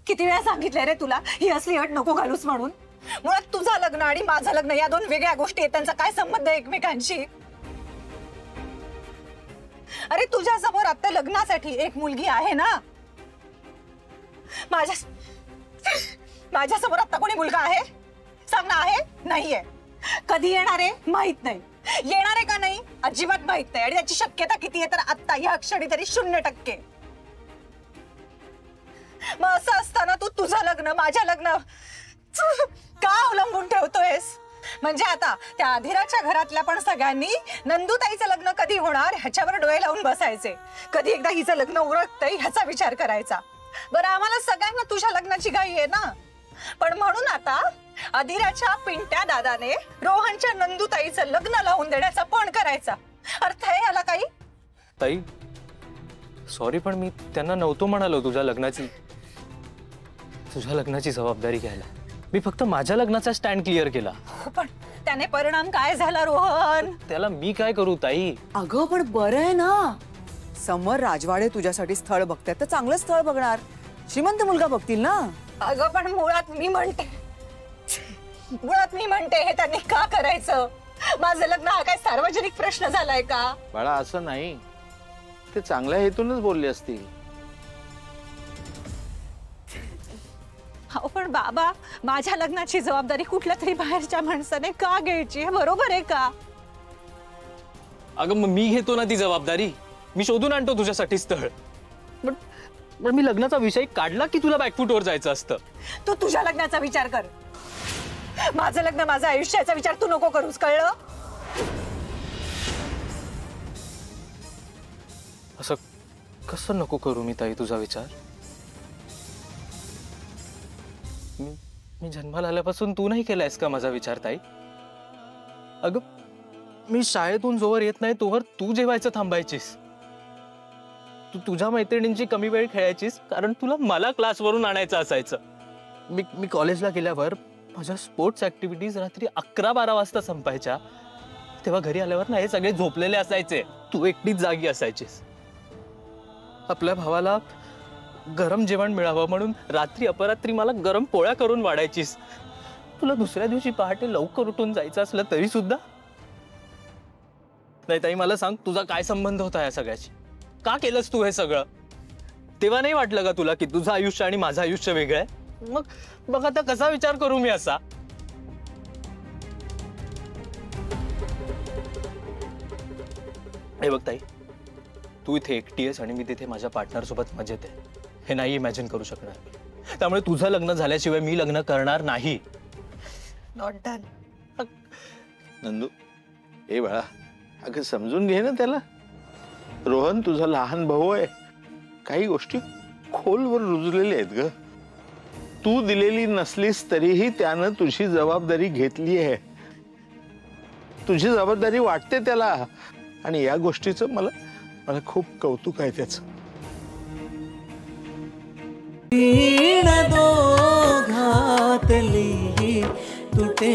किती वेळा सांगितलंय रे तुला ही असली अट नको घालूस म्हणून। मुळात तुझं लग्न आणि माझं लग्न या दोन वेगळ्या गोष्टी आहेत, त्यांचा काय संबंध आहे एकमेकांशी? अरे तुझ्या समोर आता लग्नासाठी एक मुलगी आहे ना, माझ्या समोर आता कोणी मुलगा आहे सांग ना? आहे नाहीये? कधी येणार आहे माहित नाही, येणार आहे का नाही अजिबात माहित नाही, आणि त्याची शक्यता किती आहे तर आता या क्षणी तरी 0%। मग असं असताना तू तुझं लग्न माझ्या लग्न का अवलंबून ठेवतोयस? म्हणजे आता त्या अधीराच्या घरातल्या पण सगळ्यांनी नंदूताईचं लग्न कधी होणार ह्याच्यावर डोळे लावून बसायचे, कधी एकदा हिचं लग्न उरकतंय ह्याचा विचार करायचा। बरं आम्हाला सगळ्यांना तुझ्या लग्नाची घाई आहे ना, पण म्हणून आता अधीराच्या पिंट्या दादाने रोहनच्या नंदूताईचं लग्न लावून देण्याचा पण करायचा। अर्थ आहे याला काही? ताई सॉरी, पण मी त्यांना नव्हतो म्हणालो तुझ्या लग्नाची जबाबदारी घ्यायला। मी फक्त माझ्या लग्नाचा स्टँड क्लिअर केला। पण त्याने परिणाम काय झाला रोहन? त्याला मी काय करू ताई? अगं पण बरं आहे ना, समर राजवाडे तुझ्यासाठी स्थळ बघतात तर चांगलं स्थळ बघणार, श्रीमंत मुलगा बघतील ना। अगं पण मुळात मी म्हणते हे त्यांनी का करायचं? माझं लग्न हा काय सार्वजनिक प्रश्न झालाय का? बाळा असं नाही, ते चांगल्या हेतूनच बोलले असतील। हो पण बाबा, माझ्या लग्नाची जबाबदारी कुठल्या तरी बाहेरच्या माणसाने का घ्यायची? हे बरोबर आहे का? अगं मग मी घेतो ना ती जबाबदारी, मी शोधून आणतो तुझ्यासाठी स्थळ। पण मी लग्नाचा विषय काढला की तुला बॅकफुटवर जायचं असतं। तू तुझ्या लग्नाचा विचार कर, माझं लग्न माझं आयुष्याचा विचार तू नको करूस, कळलं? असं कसं नको करू मी ताई तुझा विचार? मी जन्माला आल्यापासून तू नाही केलायस का माझा विचार ताई? अगं मी शाळेतून जोवर येत नाही तोवर तू जेवायचं थांबायचीस, तू तुझ्या मैत्रिणींची कमी वेळ खेळायचीस कारण तुला मला क्लासवरून आणायचं असायचं। मी कॉलेजला गेल्यावर माझ्या स्पोर्ट्स ऍक्टिव्हिटीज रात्री 11-12 वाजता संपायच्या, तेव्हा घरी आल्यावर ना हे सगळे झोपलेले असायचे, तू एकटीच जागी असायचीस। आपल्या भावाला गरम जेवण मिळावं म्हणून रात्री अपरात्री मला गरम पोळ्या करून वाढायचीस। तुला दुसऱ्या दिवशी पहाटे लवकर उठून जायचं असलं तरी सुद्धा नाही। ताई मला सांग, तुझा काय संबंध होता या सगळ्याशी? का केलंस तू हे सगळं? तेव्हा नाही वाटलं का तुला की तुझं आयुष्य आणि माझं आयुष्य वेगळं आहे? मग आता कसा विचार करू मी असा? हे बघ ताई, तू इथे एकटी आहेस आणि मी तिथे माझ्या पार्टनर सोबत मजेत आहे, हे नाही इमॅजिन करू शकणार मी। त्यामुळे तुझं लग्न झाल्याशिवाय मी लग्न करणार नाही। Not done. नंदू ए बाळा, अगं समजून घे ना त्याला। रोहन तुझा लहान भाऊ आहे, काही गोष्टी खोलवर रुजलेल्या आहेत ग। तू दिलेली नसलीस तरीही त्यानं तुझी जबाबदारी घेतली आहे, तुझी जबाबदारी वाटते त्याला, आणि या गोष्टीचं मला खूप कौतुक आहे त्याचं। दोघातली तुटे